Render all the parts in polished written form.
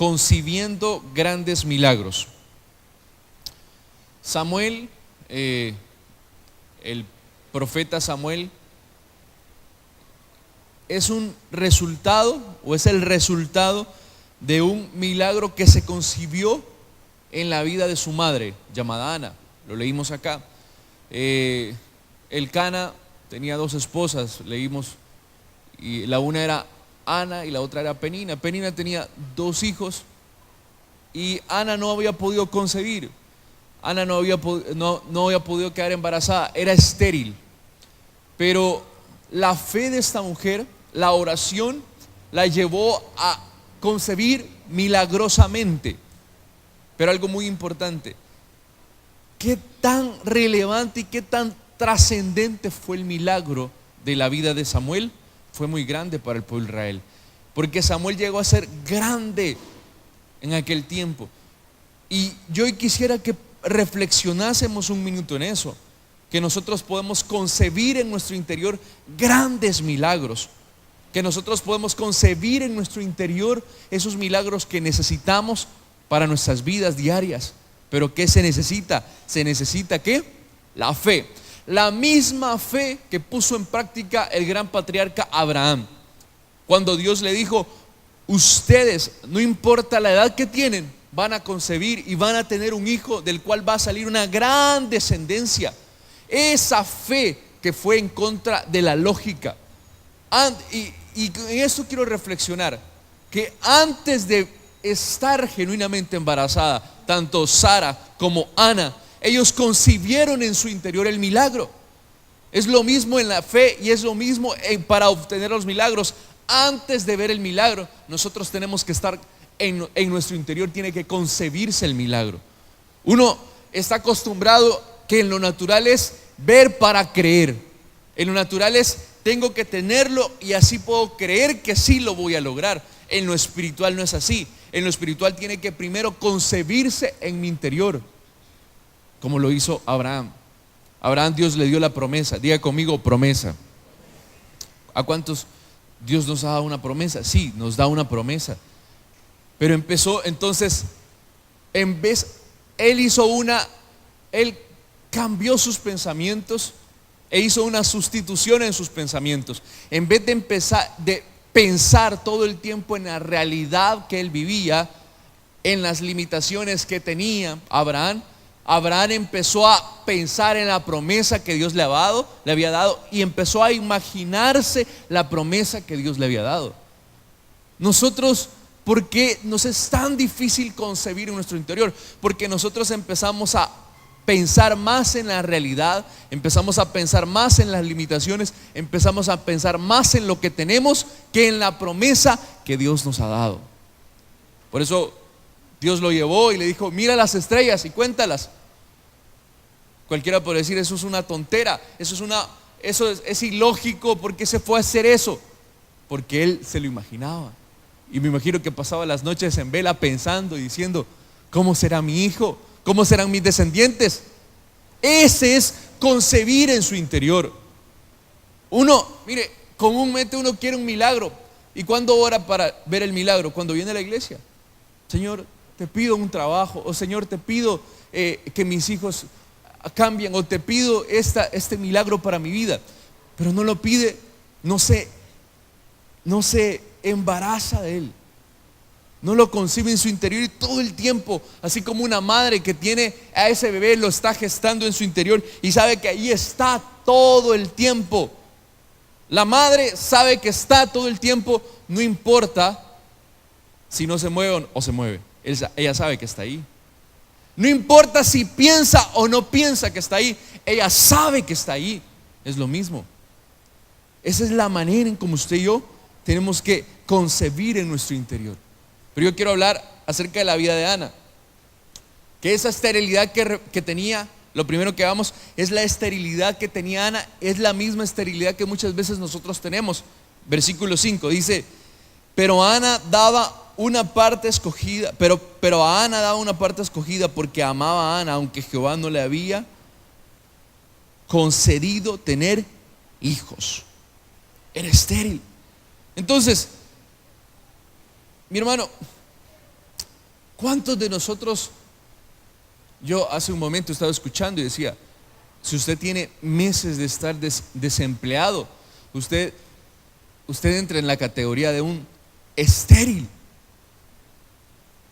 concibiendo grandes milagros. Samuel, el profeta Samuel, es un resultado o es el resultado de un milagro que se concibió en la vida de su madre, llamada Ana. Lo leímos acá. Elcana tenía dos esposas, leímos, y la una era Ana y la otra era Penina. Penina tenía dos hijos y Ana no había podido concebir. Ana no había podido quedar embarazada, era estéril. Pero la fe de esta mujer, la oración, la llevó a concebir milagrosamente. Pero algo muy importante, qué tan relevante y qué tan trascendente fue el milagro de la vida de Samuel. Fue muy grande para el pueblo de Israel, porque Samuel llegó a ser grande en aquel tiempo. Y yo hoy quisiera que reflexionásemos un minuto en eso, que nosotros podemos concebir en nuestro interior grandes milagros, que nosotros podemos concebir en nuestro interior esos milagros que necesitamos para nuestras vidas diarias. Pero ¿qué se necesita? Se necesita ¿qué? La fe. La misma fe que puso en práctica el gran patriarca Abraham, cuando Dios le dijo: ustedes, no importa la edad que tienen, van a concebir y van a tener un hijo del cual va a salir una gran descendencia. Esa fe que fue en contra de la lógica. Y en esto quiero reflexionar, que antes de estar genuinamente embarazada, tanto Sara como Ana, ellos concibieron en su interior el milagro. Es lo mismo en la fe y es lo mismo para obtener los milagros. Antes de ver el milagro, nosotros tenemos que estar en nuestro interior, tiene que concebirse el milagro. Uno está acostumbrado que en lo natural es ver para creer. En lo natural es tengo que tenerlo y así puedo creer que sí lo voy a lograr. En lo espiritual no es así. En lo espiritual tiene que primero concebirse en mi interior, como lo hizo Abraham. Abraham, Dios le dio la promesa. Diga conmigo, promesa. ¿A cuántos Dios nos ha dado una promesa? Sí, nos da una promesa. Pero empezó entonces, él cambió sus pensamientos e hizo una sustitución en sus pensamientos. En vez de pensar todo el tiempo en la realidad que él vivía, en las limitaciones que tenía Abraham empezó a pensar en la promesa que Dios le había dado y empezó a imaginarse la promesa que Dios le había dado. Nosotros, ¿por qué nos es tan difícil concebir en nuestro interior? Porque nosotros empezamos a pensar más en la realidad, empezamos a pensar más en las limitaciones, empezamos a pensar más en lo que tenemos que en la promesa que Dios nos ha dado. Por eso Dios lo llevó y le dijo: mira las estrellas y cuéntalas. Cualquiera puede decir: eso es una tontera, eso es ilógico. ¿Por qué se fue a hacer eso? Porque él se lo imaginaba. Y me imagino que pasaba las noches en vela pensando y diciendo: ¿cómo será mi hijo? ¿Cómo serán mis descendientes? Ese es concebir en su interior. Mire, comúnmente uno quiere un milagro. ¿Y cuándo ora para ver el milagro? Cuando viene a la iglesia. Señor, te pido un trabajo. O Señor, te pido que mis hijos cambien. O te pido este milagro para mi vida. Pero no lo pide, no se embaraza de él. No lo concibe en su interior y todo el tiempo, así como una madre que tiene a ese bebé, lo está gestando en su interior y sabe que ahí está todo el tiempo. La madre sabe que está todo el tiempo, no importa si no se mueve o se mueve. Ella sabe que está ahí. No importa si piensa o no piensa que está ahí, ella sabe que está ahí. Es lo mismo. Esa es la manera en como usted y yo tenemos que concebir en nuestro interior. Pero yo quiero hablar acerca de la vida de Ana. Que esa esterilidad que tenía, lo primero que vamos es la esterilidad que tenía Ana, es la misma esterilidad que muchas veces nosotros tenemos. Versículo 5 dice: pero Ana daba una parte escogida, pero a Ana daba una parte escogida porque amaba a Ana, aunque Jehová no le había concedido tener hijos. Era estéril. Entonces, mi hermano, ¿Cuántos de nosotros, yo hace un momento estaba escuchando y decía, si usted tiene meses de estar desempleado, usted entra en la categoría de un estéril?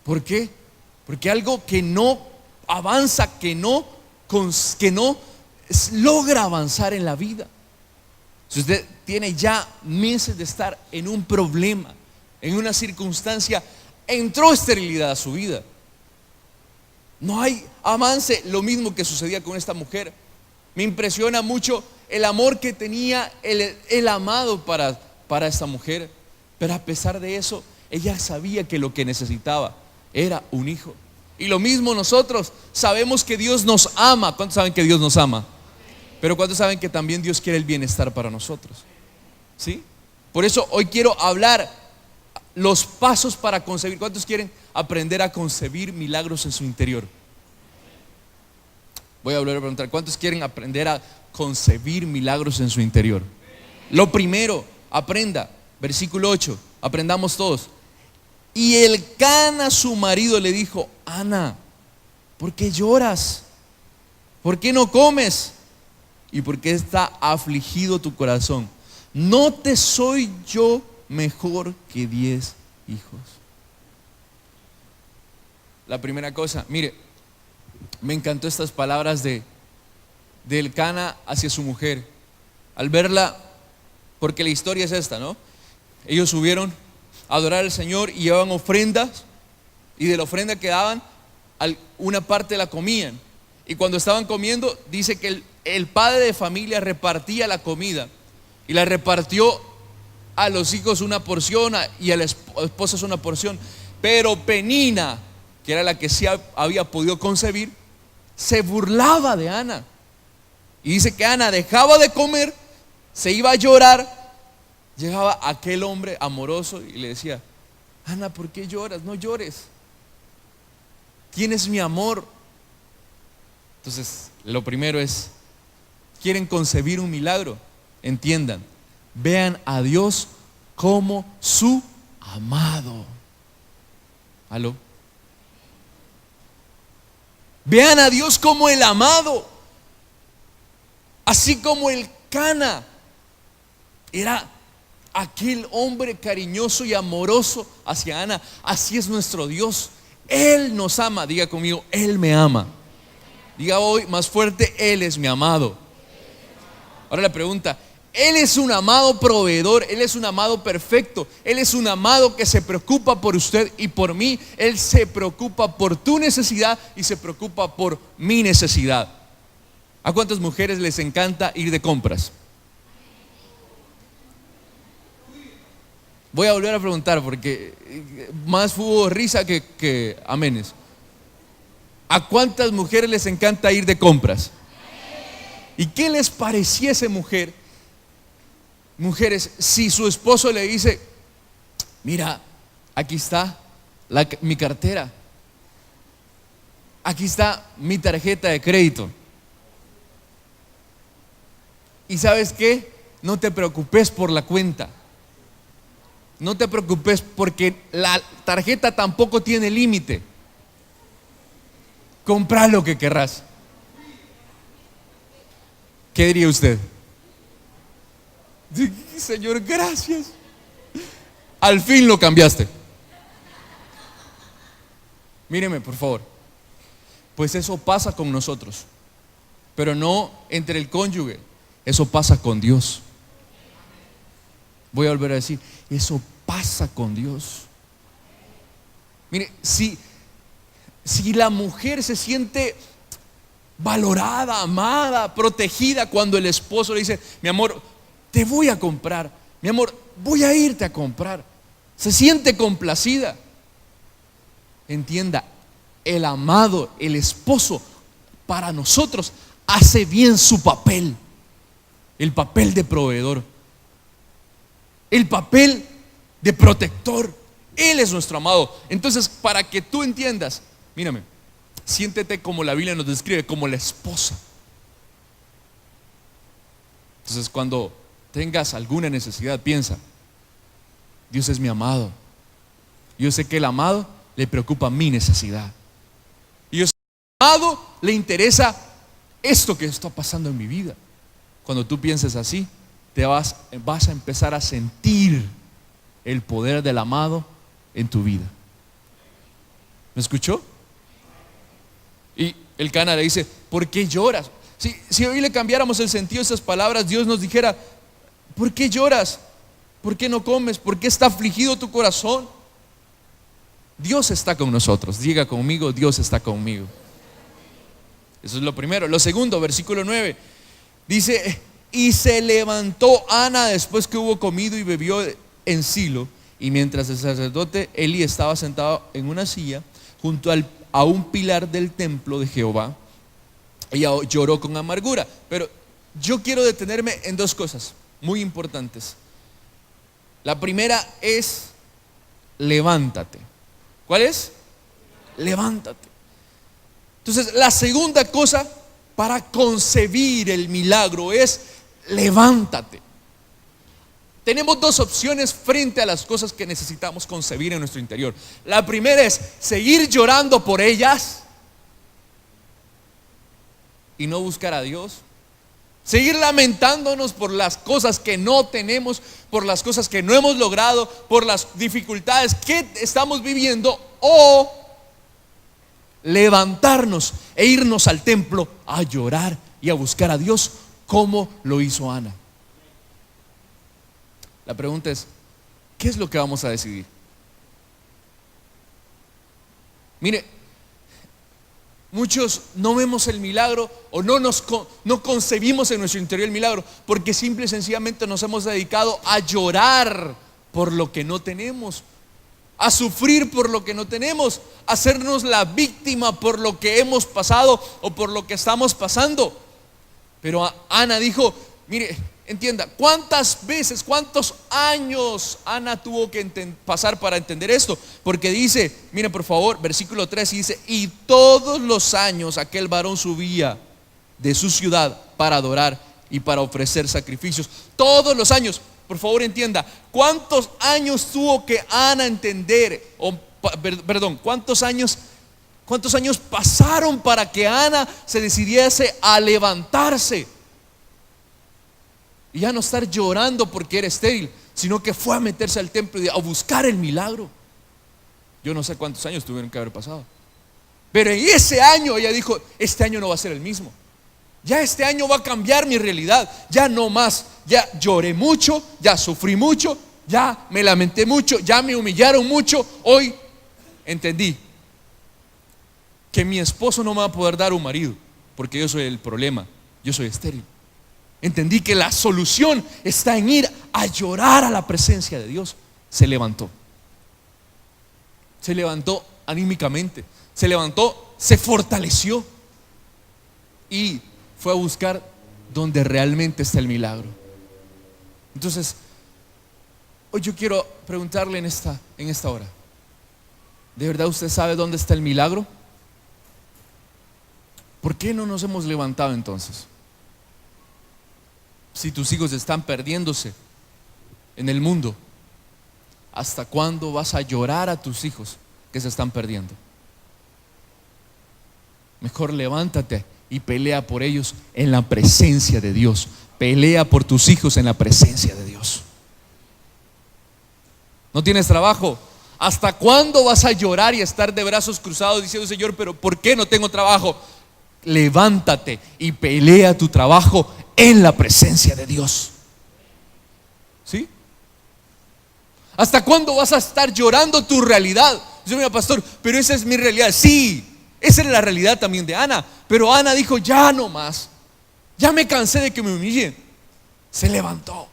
¿Por qué? Porque algo que no avanza, que no logra avanzar en la vida. Si usted tiene ya meses de estar en un problema, en una circunstancia, entró esterilidad a su vida. No hay avance. Lo mismo que sucedía con esta mujer. Me impresiona mucho el amor que tenía el amado para esta mujer. Pero a pesar de eso, ella sabía que lo que necesitaba era un hijo. Y lo mismo nosotros sabemos que Dios nos ama. ¿Cuántos saben que Dios nos ama? Pero ¿cuántos saben que también Dios quiere el bienestar para nosotros? ¿Sí? Por eso hoy quiero hablar los pasos para concebir. ¿Cuántos quieren aprender a concebir milagros en su interior? Voy a volver a preguntar, ¿cuántos quieren aprender a concebir milagros en su interior? Lo primero, aprenda, versículo 8, aprendamos todos. Y Elcana, su marido, le dijo: Ana, ¿por qué lloras? ¿Por qué no comes? ¿Y por qué está afligido tu corazón? ¿No te soy yo mejor que 10 hijos? La primera cosa, mire, me encantó estas palabras de Elcana hacia su mujer. Al verla, porque la historia es esta, ¿no? Ellos subieron a adorar al Señor y llevaban ofrendas, y de la ofrenda que daban, una parte la comían. Y cuando estaban comiendo, dice que el padre de familia repartía la comida, y la repartió a los hijos una porción y a la esposa una porción. Pero Penina, que era la que sí había podido concebir, se burlaba de Ana. Y dice que Ana dejaba de comer, se iba a llorar. Llegaba aquel hombre amoroso y le decía: Ana, ¿por qué lloras? No llores, tienes mi amor. Entonces, lo primero es, ¿quieren concebir un milagro? Entiendan, vean a Dios como su amado. ¿Aló? Vean a Dios como el amado. Así como Elcana era aquel hombre cariñoso y amoroso hacia Ana, así es nuestro Dios. Él nos ama. Diga conmigo: Él me ama. Diga hoy más fuerte: Él es mi amado. Ahora la pregunta: Él es un amado proveedor, Él es un amado perfecto, Él es un amado que se preocupa por usted y por mí. Él se preocupa por tu necesidad y se preocupa por mi necesidad. ¿A cuántas mujeres les encanta ir de compras? Voy a volver a preguntar porque más hubo risa que amenes. ¿A cuántas mujeres les encanta ir de compras? ¿Y qué les pareciese, mujeres, si su esposo le dice: mira, aquí está mi cartera, aquí está mi tarjeta de crédito, y sabes qué, no te preocupes por la cuenta, no te preocupes porque la tarjeta tampoco tiene límite, compra lo que querrás? ¿Qué diría usted? Señor, gracias, al fin lo cambiaste. Míreme, por favor. Pues eso pasa con nosotros, pero no entre el cónyuge. Eso pasa con Dios. Voy a volver a decir, eso pasa con Dios. Mire, si la mujer se siente valorada, amada, protegida cuando el esposo le dice: mi amor, te voy a comprar, mi amor, voy a irte a comprar, se siente complacida. Entienda, el amado, el esposo, para nosotros hace bien su papel, el papel de proveedor, el papel de protector. Él es nuestro amado. Entonces, para que tú entiendas, mírame, siéntete como la Biblia nos describe, como la esposa. Entonces, cuando tengas alguna necesidad, piensa: Dios es mi amado. Yo sé que el amado le preocupa mi necesidad. Y Dios amado le interesa esto que está pasando en mi vida. Cuando tú pienses así, vas a empezar a sentir el poder del amado en tu vida. ¿Me escuchó? Y el Cana le dice, ¿por qué lloras? Si hoy le cambiáramos el sentido de esas palabras, Dios nos dijera, ¿por qué lloras? ¿Por qué no comes? ¿Por qué está afligido tu corazón? Dios está con nosotros. Diga conmigo, Dios está conmigo. Eso es lo primero. Lo segundo, versículo 9, dice, y se levantó Ana después que hubo comido y bebió en Silo, y mientras el sacerdote Elí estaba sentado en una silla junto a un pilar del templo de Jehová, ella lloró con amargura. Pero yo quiero detenerme en dos cosas muy importantes. La primera es levántate. ¿Cuál es? Levántate. Entonces, la segunda cosa para concebir el milagro es levántate. Tenemos dos opciones frente a las cosas que necesitamos concebir en nuestro interior. La primera es seguir llorando por ellas y no buscar a Dios. Seguir lamentándonos por las cosas que no tenemos, por las cosas que no hemos logrado, por las dificultades que estamos viviendo, o levantarnos e irnos al templo a llorar y a buscar a Dios como lo hizo Ana. La pregunta es, ¿qué es lo que vamos a decidir? Mire, muchos no vemos el milagro o no concebimos en nuestro interior el milagro porque simple y sencillamente nos hemos dedicado a llorar por lo que no tenemos, a sufrir por lo que no tenemos, a hacernos la víctima por lo que hemos pasado o por lo que estamos pasando. Pero Ana dijo, mire, entienda, ¿cuántas veces, cuántos años Ana tuvo que pasar para entender esto? Porque dice, mire por favor, versículo 3, y dice, y todos los años aquel varón subía de su ciudad para adorar y para ofrecer sacrificios. Todos los años, por favor entienda, ¿cuántos años tuvo que Ana entender? ¿Cuántos años pasaron para que Ana se decidiese a levantarse? Y ya no estar llorando porque era estéril, sino que fue a meterse al templo y a buscar el milagro. Yo no sé cuántos años tuvieron que haber pasado, pero en ese año ella dijo, este año no va a ser el mismo. Ya este año va a cambiar mi realidad. Ya no más, ya lloré mucho, ya sufrí mucho, ya me lamenté mucho, ya me humillaron mucho. Hoy entendí que mi esposo no me va a poder dar un marido porque yo soy el problema, yo soy estéril. Entendí que la solución está en ir a llorar a la presencia de Dios. Se levantó anímicamente, se levantó, se fortaleció y fue a buscar donde realmente está el milagro. Entonces, hoy yo quiero preguntarle en esta hora, ¿de verdad usted sabe dónde está el milagro? ¿Por qué no nos hemos levantado entonces? Si tus hijos están perdiéndose en el mundo, ¿hasta cuándo vas a llorar a tus hijos que se están perdiendo? Mejor levántate y pelea por ellos en la presencia de Dios. Pelea por tus hijos en la presencia de Dios. ¿No tienes trabajo? ¿Hasta cuándo vas a llorar y estar de brazos cruzados diciendo, Señor, pero ¿por qué no tengo trabajo? Levántate y pelea tu trabajo en la presencia de Dios. ¿Sí? ¿Hasta cuándo vas a estar llorando tu realidad? Yo, mira, pastor, pero esa es mi realidad. Sí, esa es la realidad también de Ana. Pero Ana dijo, ya no más. Ya me cansé de que me humillen. Se levantó.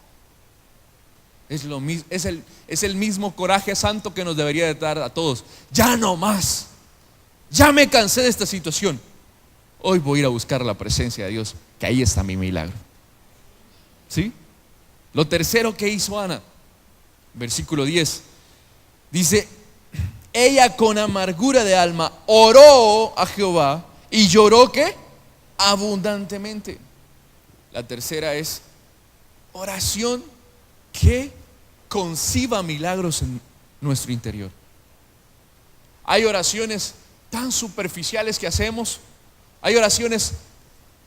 Es el mismo coraje santo que nos debería de dar a todos. Ya no más. Ya me cansé de esta situación. Hoy voy a ir a buscar la presencia de Dios, que ahí está mi milagro. ¿Sí? Lo tercero que hizo Ana, versículo 10, dice, ella con amargura de alma oró a Jehová y lloró ¿qué? Abundantemente. La tercera es oración que conciba milagros en nuestro interior. Hay oraciones tan superficiales que hacemos. Hay oraciones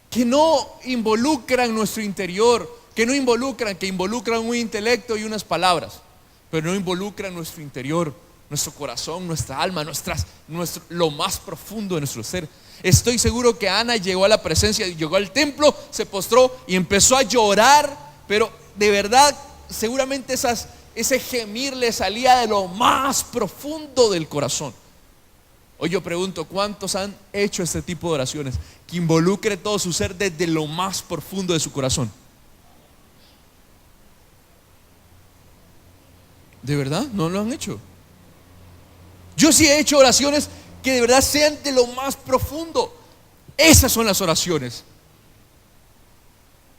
que no involucran nuestro interior, que involucran un intelecto y unas palabras, pero no involucran nuestro interior, nuestro corazón, nuestra alma, lo más profundo de nuestro ser. Estoy seguro que Ana llegó a la presencia, llegó al templo, se postró y empezó a llorar, pero de verdad, seguramente ese gemir le salía de lo más profundo del corazón. Hoy yo pregunto, ¿cuántos han hecho este tipo de oraciones que involucre todo su ser desde lo más profundo de su corazón? ¿De verdad? ¿No lo han hecho? Yo sí he hecho oraciones que de verdad sean de lo más profundo. Esas son las oraciones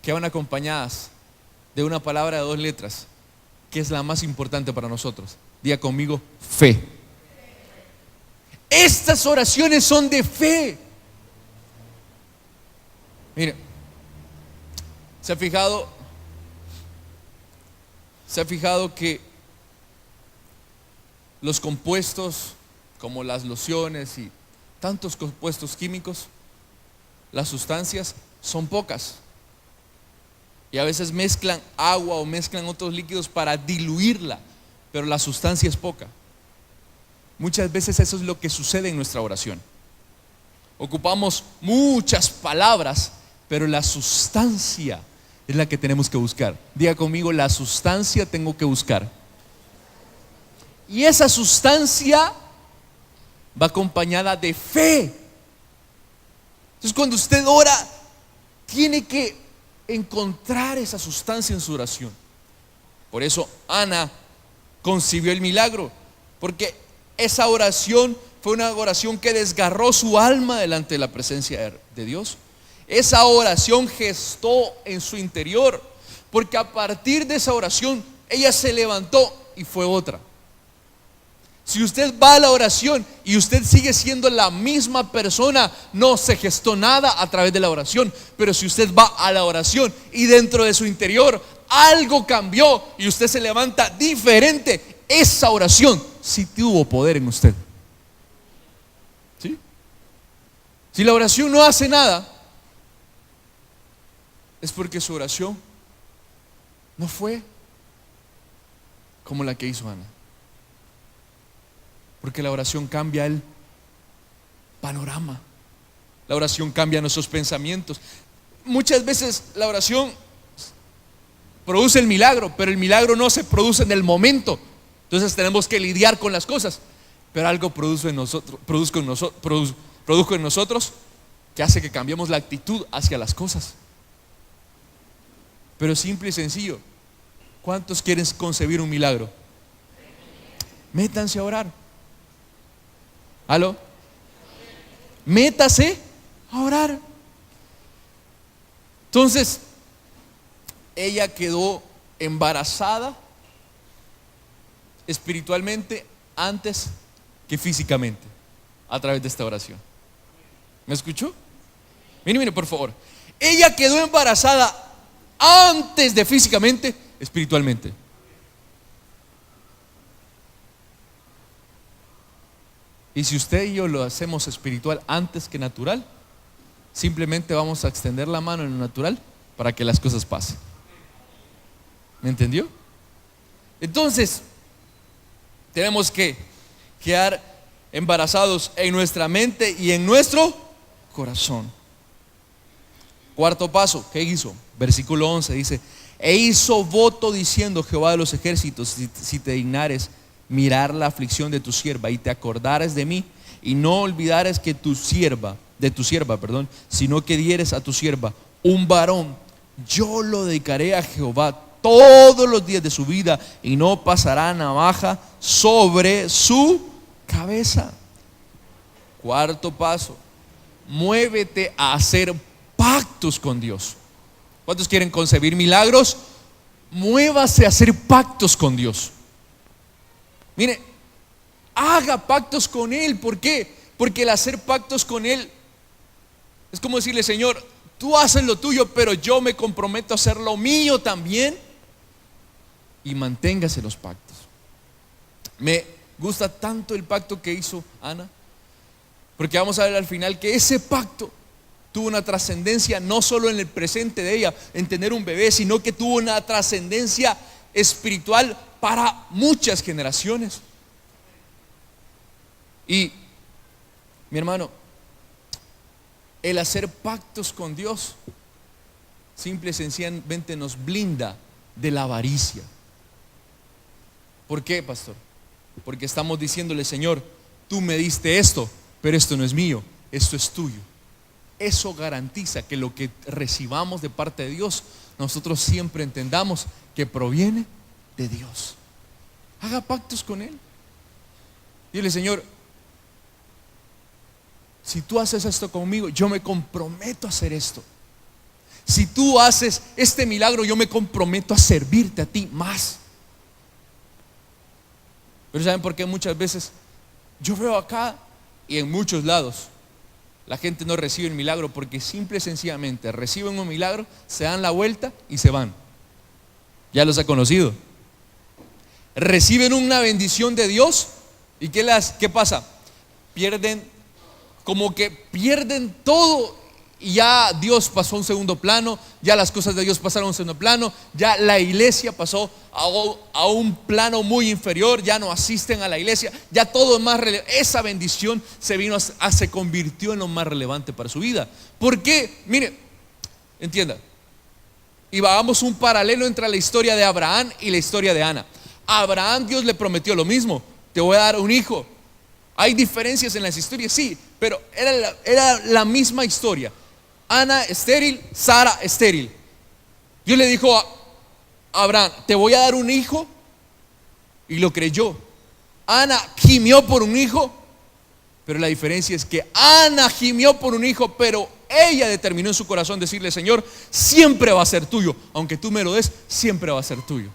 que van acompañadas de una palabra de 2 letras, que es la más importante para nosotros. Diga conmigo, fe. Estas oraciones son de fe. Mire, ¿se ha fijado que los compuestos como las lociones y tantos compuestos químicos, las sustancias son pocas? Y a veces mezclan agua o mezclan otros líquidos para diluirla, pero la sustancia es poca. Muchas veces eso es lo que sucede en nuestra oración. Ocupamos muchas palabras, pero la sustancia es la que tenemos que buscar. Diga conmigo, la sustancia tengo que buscar. Y esa sustancia va acompañada de fe. Entonces, cuando usted ora, tiene que encontrar esa sustancia en su oración. Por eso Ana concibió el milagro, porque esa oración fue una oración que desgarró su alma delante de la presencia de Dios. Esa oración gestó en su interior, porque a partir de esa oración ella se levantó y fue otra. Si usted va a la oración y usted sigue siendo la misma persona, no se gestó nada a través de la oración. Pero si usted va a la oración y dentro de su interior algo cambió y usted se levanta diferente, esa oración sí tuvo poder en usted. ¿Sí? Si la oración no hace nada, es porque su oración no fue como la que hizo Ana. Porque la oración cambia el panorama. La oración cambia nuestros pensamientos. Muchas veces la oración produce el milagro, pero el milagro no se produce en el momento. Entonces tenemos que lidiar con las cosas. Pero algo produjo en nosotros que hace que cambiemos la actitud hacia las cosas. Pero simple y sencillo, ¿cuántos quieren concebir un milagro? Métanse a orar. ¿Aló? Métase a orar. Entonces, ella quedó embarazada espiritualmente antes que físicamente a través de esta oración. ¿Me escuchó? Mire, por favor. Ella quedó embarazada antes de físicamente, espiritualmente. Y si usted y yo lo hacemos espiritual antes que natural, simplemente vamos a extender la mano en lo natural para que las cosas pasen. ¿Me entendió? Entonces, tenemos que quedar embarazados en nuestra mente y en nuestro corazón. Cuarto paso, ¿qué hizo? Versículo 11 dice: e hizo voto diciendo, Jehová de los ejércitos, si te dignares mirar la aflicción de tu sierva y te acordares de mí y no olvidares que de tu sierva, sino que dieres a tu sierva un varón, yo lo dedicaré a Jehová todos los días de su vida y no pasará navaja sobre su cabeza. Cuarto paso, muévete a hacer pactos con Dios. ¿Cuántos quieren concebir milagros? Muévase a hacer pactos con Dios. Mire, haga pactos con Él. ¿Por qué? Porque el hacer pactos con Él es como decirle: Señor, tú haces lo tuyo, pero yo me comprometo a hacer lo mío también. Y manténgase los pactos. Me gusta tanto el pacto que hizo Ana? Porque vamos a ver al final que ese pacto tuvo una trascendencia no solo en el presente de ella, en tener un bebé, sino que tuvo una trascendencia espiritual para muchas generaciones. Y mi hermano, el hacer pactos con Dios simple y sencillamente nos blinda de la avaricia. ¿Por qué, pastor? Porque estamos diciéndole: Señor, tú me diste esto, pero esto no es mío, esto es tuyo. Eso garantiza que lo que recibamos de parte de Dios, nosotros siempre entendamos que proviene de Dios. Haga pactos con Él. Dile: Señor, si tú haces esto conmigo, yo me comprometo a hacer esto. Si tú haces este milagro, yo me comprometo a servirte a ti más. Pero ¿saben por qué muchas veces yo veo acá y en muchos lados la gente no recibe el milagro? Porque simple y sencillamente reciben un milagro, se dan la vuelta y se van. Ya los ha conocido. Reciben una bendición de Dios y ¿qué pasa? Como que pierden todo y ya Dios pasó a un segundo plano, ya las cosas de Dios pasaron a un segundo plano, ya la iglesia pasó a un plano muy inferior, ya no asisten a la iglesia, ya todo es más relevante. Esa bendición se convirtió en lo más relevante para su vida. ¿Por qué? Mire, entienda, y hagamos un paralelo entre la historia de Abraham y la historia de Ana. A Abraham Dios le prometió lo mismo: te voy a dar un hijo. Hay diferencias en las historias, sí, pero era la misma historia. Ana estéril, Sara estéril. Dios le dijo a Abraham: te voy a dar un hijo, y lo creyó. Ana gimió por un hijo, pero la diferencia es que Ana gimió por un hijo, pero ella determinó en su corazón decirle: Señor, siempre va a ser tuyo, aunque tú me lo des, siempre va a ser tuyo.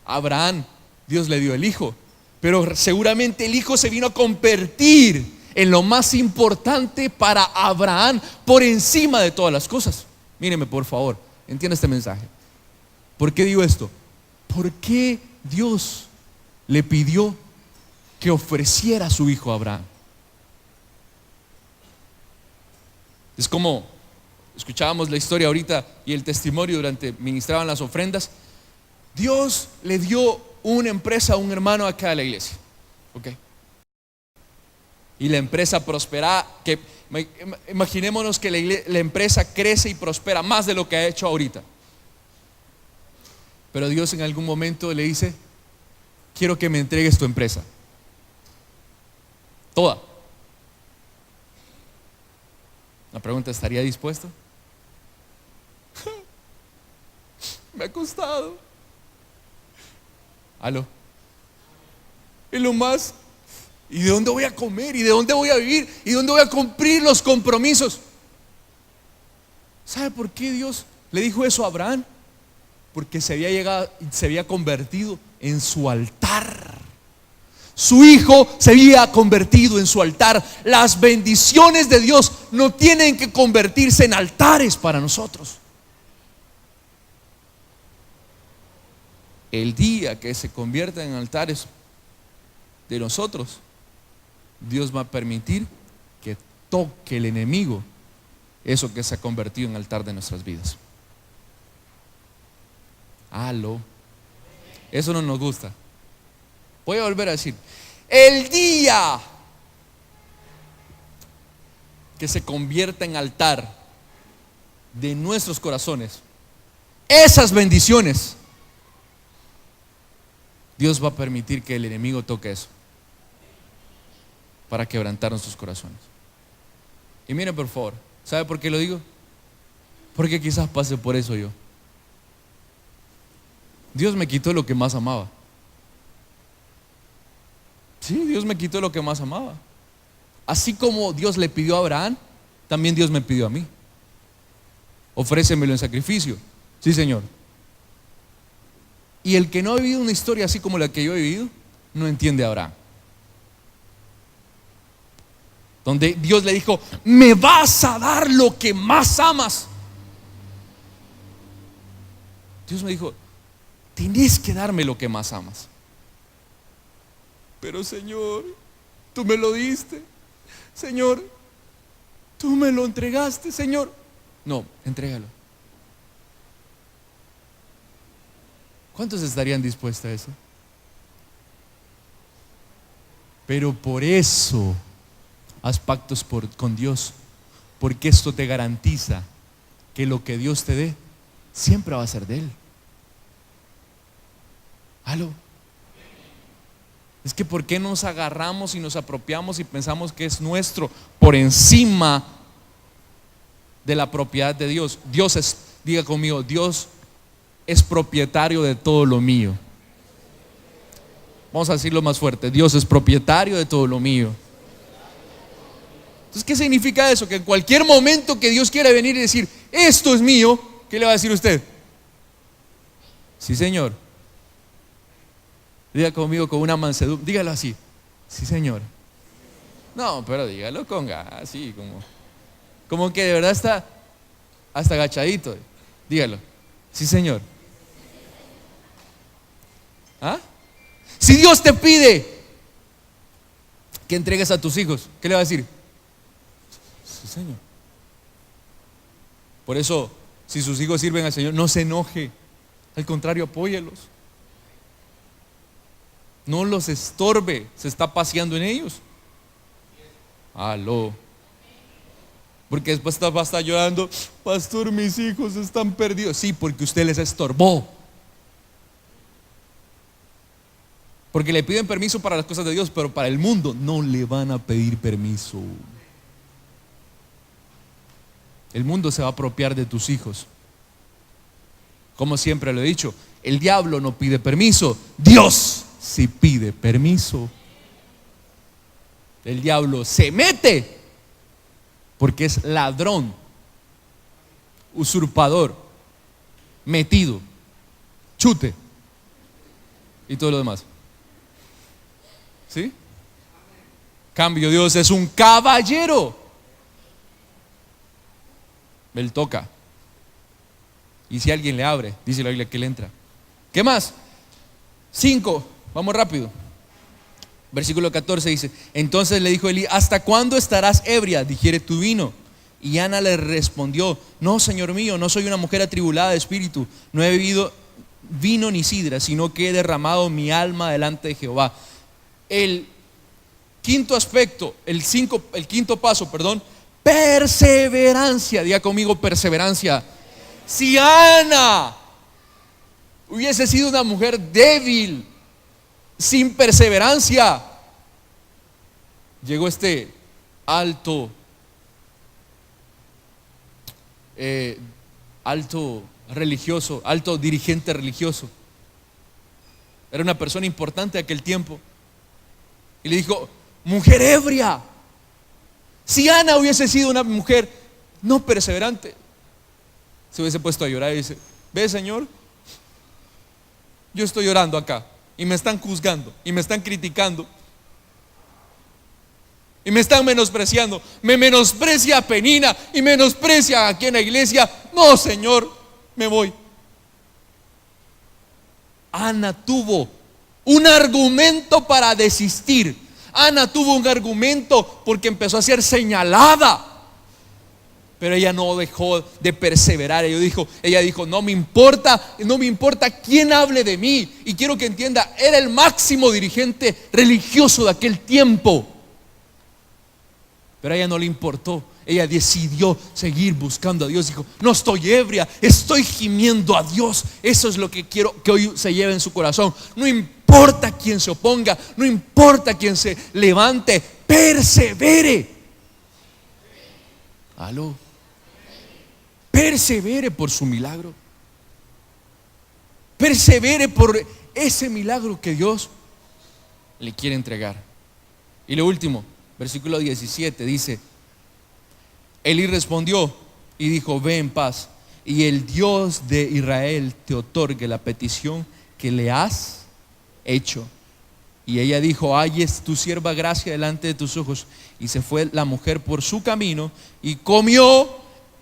A Abraham Dios le dio el hijo, pero seguramente el hijo se vino a convertir en lo más importante para Abraham por encima de todas las cosas. Míreme, por favor, entienda este mensaje. ¿Por qué digo esto? ¿Por qué Dios le pidió que ofreciera a su hijo a Abraham? Es como escuchábamos la historia ahorita y el testimonio durante ministraban las ofrendas. Dios le dio una empresa a un hermano acá de la iglesia, ¿ok? Y la empresa prospera, que imaginémonos que la empresa crece y prospera más de lo que ha hecho ahorita. Pero Dios en algún momento le dice: quiero que me entregues tu empresa toda. La pregunta: ¿estaría dispuesto? Me ha costado. ¿Aló? Y lo más, ¿y de dónde voy a comer? ¿Y de dónde voy a vivir? ¿Y de dónde voy a cumplir los compromisos? ¿Sabe por qué Dios le dijo eso a Abraham? Porque se había convertido en su altar. Su hijo se había convertido en su altar. Las bendiciones de Dios no tienen que convertirse en altares para nosotros. El día que se convierta en altares de nosotros, Dios va a permitir que toque el enemigo eso que se ha convertido en altar de nuestras vidas. Aló. Eso no nos gusta. Voy a volver a decir: el día que se convierta en altar de nuestros corazones, esas bendiciones, Dios va a permitir que el enemigo toque eso para quebrantar nuestros corazones. Y miren, por favor, ¿sabe por qué lo digo? Porque quizás pase por eso yo. Dios me quitó lo que más amaba. Sí, Dios me quitó lo que más amaba. Así como Dios le pidió a Abraham, también Dios me pidió a mí: ofrécemelo en sacrificio. Sí, Señor. Y el que no ha vivido una historia así como la que yo he vivido, no entiende a Abraham. Donde Dios le dijo: me vas a dar lo que más amas. Dios me dijo: tienes que darme lo que más amas. pero Señor, tú me lo diste. Señor, tú me lo entregaste, Señor. No, entrégalo. ¿Cuántos estarían dispuestos a eso? Pero por eso haz pactos con Dios, porque esto te garantiza que lo que Dios te dé siempre va a ser de Él. ¿Aló? Es que ¿por qué nos agarramos y nos apropiamos y pensamos que es nuestro por encima de la propiedad de Dios? Dios es, diga conmigo, Dios es propietario de todo lo mío. Vamos a decirlo más fuerte, Dios es propietario de todo lo mío. Entonces, ¿qué significa eso? Que en cualquier momento que Dios quiera venir y decir, esto es mío, ¿qué le va a decir usted? Sí, Señor. Diga conmigo con una mansedumbre, dígalo así, sí, Señor. No, pero dígalo con así, como que de verdad está hasta agachadito. Dígalo, sí, Señor. ¿Ah? Si Dios te pide que entregues a tus hijos, ¿qué le va a decir? Sí, Señor. Por eso, si sus hijos sirven al Señor, no se enoje. Al contrario, apóyelos. No los estorbe. Se está paseando en ellos. Aló. Porque después va a estar llorando, pastor, mis hijos están perdidos. Sí, porque usted les estorbó. Porque le piden permiso para las cosas de Dios, pero para el mundo no le van a pedir permiso. El mundo se va a apropiar de tus hijos. Como siempre lo he dicho, el diablo no pide permiso, Dios sí pide permiso. El diablo se mete porque es ladrón, usurpador, metido, chute y todo lo demás. ¿Sí? Cambio, Dios es un caballero. Él toca. Y si alguien le abre, dice la Biblia que él entra. ¿Qué más? 5, vamos rápido. Versículo 14 dice: entonces le dijo Elí, ¿hasta cuándo estarás ebria? Digiere tu vino. Y Ana le respondió: no, Señor mío, no soy una mujer atribulada de espíritu, no he bebido vino ni sidra, sino que he derramado mi alma delante de Jehová. El quinto aspecto, el quinto paso, perseverancia. Diga conmigo, perseverancia. Si Ana hubiese sido una mujer débil, sin perseverancia, llegó este alto religioso, alto dirigente religioso. Era una persona importante de aquel tiempo. Y le dijo: mujer ebria. Si Ana hubiese sido una mujer no perseverante, se hubiese puesto a llorar y dice: ve, Señor, yo estoy llorando acá y me están juzgando y me están criticando y me están menospreciando. Me menosprecia Penina y menosprecia aquí en la iglesia. No, Señor, me voy. Ana tuvo un argumento para desistir. Ana tuvo un argumento porque empezó a ser señalada, pero ella no dejó de perseverar. Ella dijo: no me importa quién hable de mí. Y quiero que entienda, era el máximo dirigente religioso de aquel tiempo, pero a ella no le importó. Ella decidió seguir buscando a Dios. Dijo: no estoy ebria, estoy gimiendo a Dios. Eso es lo que quiero que hoy se lleve en su corazón. No importa quién se oponga, no importa quién se levante, persevere. Aló. Persevere por su milagro. Persevere por ese milagro que Dios le quiere entregar. Y lo último, versículo 17 dice: Elí respondió y dijo: ve en paz, y el Dios de Israel te otorgue la petición que le has hecho. Y ella dijo: halles tu sierva gracia delante de tus ojos. Y se fue la mujer por su camino y comió,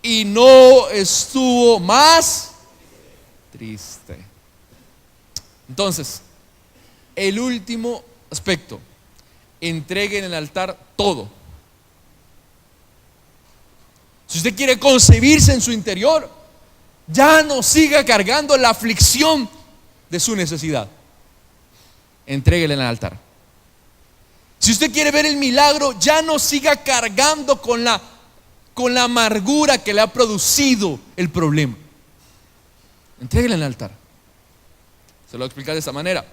y no estuvo más triste. Entonces, el último aspecto: entregue en el altar todo. Si usted quiere concebirse en su interior, ya no siga cargando la aflicción de su necesidad. Entréguele en el altar. Si usted quiere ver el milagro, ya no siga cargando con la amargura que le ha producido el problema. Entréguele en el altar. Se lo voy a explicar de esta manera.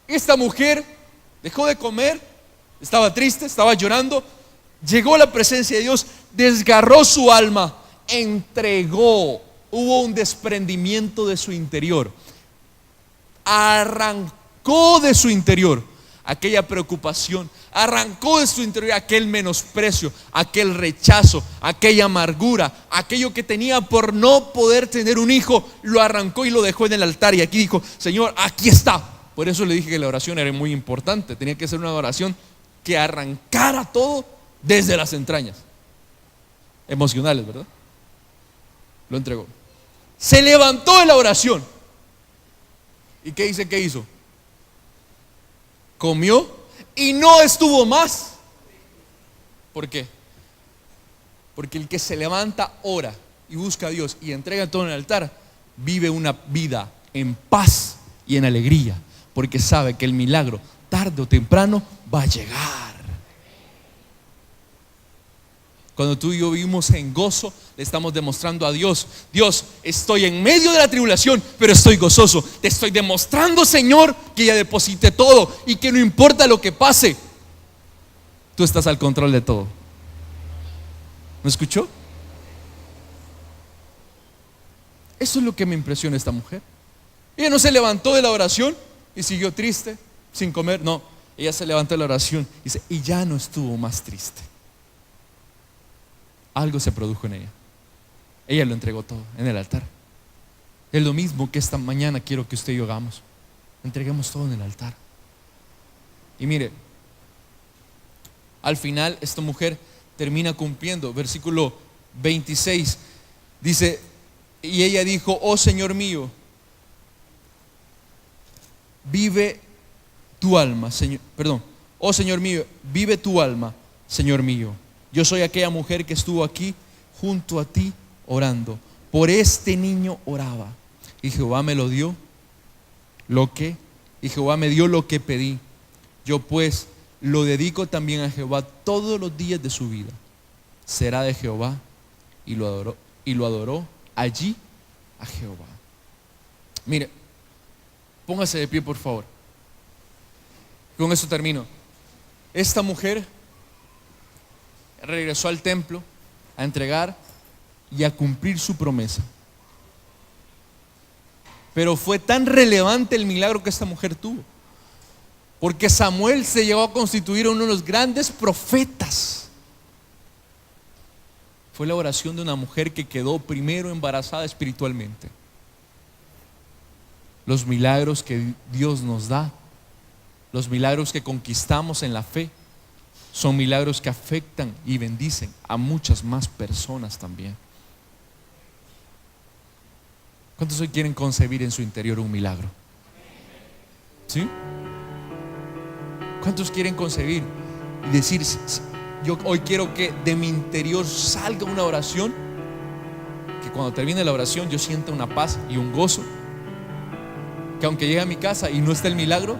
Esta mujer dejó de comer, estaba triste, estaba llorando, llegó a la presencia de Dios, desgarró su alma, entregó, hubo un desprendimiento de su interior, arrancó de su interior aquella preocupación, arrancó de su interior aquel menosprecio, aquel rechazo, aquella amargura, aquello que tenía por no poder tener un hijo, lo arrancó y lo dejó en el altar. Y aquí dijo: Señor, aquí está. Por eso le dije que la oración era muy importante. Tenía que ser una oración que arrancara todo desde las entrañas emocionales, ¿verdad? Lo entregó. Se levantó de la oración. ¿Y qué dice que hizo? Comió y no estuvo más. ¿Por qué? Porque el que se levanta, ora y busca a Dios y entrega todo en el altar, vive una vida en paz y en alegría, porque sabe que el milagro tarde o temprano va a llegar. Cuando tú y yo vivimos en gozo, le estamos demostrando a Dios: Dios, estoy en medio de la tribulación, pero estoy gozoso. Te estoy demostrando, Señor, que ya deposité todo y que no importa lo que pase, tú estás al control de todo. ¿Me escuchó? Eso es lo que me impresiona esta mujer. Ella no se levantó de la oración y siguió triste, sin comer. No, ella se levantó de la oración y dice: y ya no estuvo más triste. Algo se produjo en ella. Ella lo entregó todo en el altar. Es lo mismo que esta mañana quiero que usted y yo hagamos. Entreguemos todo en el altar. Y mire, al final esta mujer termina cumpliendo. Versículo 26 dice: y ella dijo: oh Señor mío, vive tu alma, Señor, perdón, oh Señor mío, vive tu alma, Señor mío. Yo soy aquella mujer que estuvo aquí junto a ti orando. Por este niño oraba. Y Jehová me lo dio y Jehová me dio lo que pedí. Yo pues lo dedico también a Jehová todos los días de su vida. Será de Jehová. Y lo adoró allí a Jehová. Mire, póngase de pie, por favor. Con esto termino. Esta mujer regresó al templo a entregar y a cumplir su promesa. Pero fue tan relevante el milagro que esta mujer tuvo, porque Samuel se llegó a constituir uno de los grandes profetas. Fue la oración de una mujer que quedó primero embarazada espiritualmente. Los milagros que Dios nos da, los milagros que conquistamos en la fe, son milagros que afectan y bendicen a muchas más personas también. ¿Cuántos hoy quieren concebir en su interior un milagro? ¿Sí? ¿Cuántos quieren concebir y decir: yo hoy quiero que de mi interior salga una oración, que cuando termine la oración yo sienta una paz y un gozo, que aunque llegue a mi casa y no esté el milagro,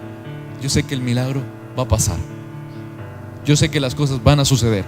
yo sé que el milagro va a pasar, yo sé que las cosas van a suceder?